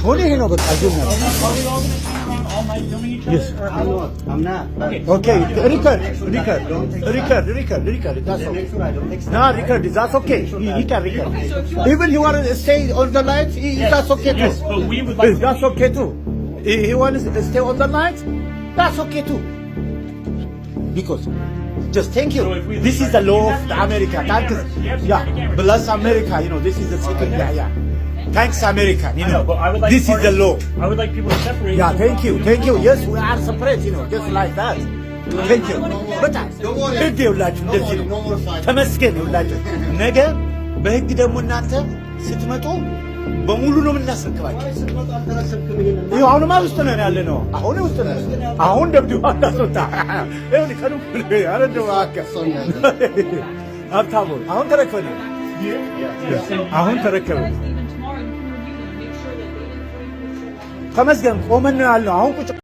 ሆነ ይሄ ነው በቃ ጀመረ Yes. I'm not. Okay, record. That's okay. No, record. That's okay. He can record. Even he want to stay on the night. That's okay too. Yes, but we would like. That's okay too. He wants to stay on the night. That's okay too. Because just thank you. This is the law of America. Thanks. Yeah, bless America. You know, this is the second. Yeah. Thanks, America. You know, but I would like this is the law. I would like people to separate. Yeah, thank you. Yes, we are separate, you know, just like that. Thank you. But ህግ ይውላችሁ እንደዚህ ነው። ተመስገን ይውላችሁ። ነገ በህግ ደግሞ እናንተ ስትመጡ በሙሉ ነው የምናስረክባችሁ። ይኸው አሁንማ ውስጥ ነን ያለ ነው። አሁን ውስጥ ነን። አሁን ደብድባ እንዳስወጣ ይኸውልህ ከኑ አረ ሀብታሙ አሁን ተረከበ። አሁን ተረከበ። ተመስገን ቆመን ነው ያልነው። አሁን ቁጭ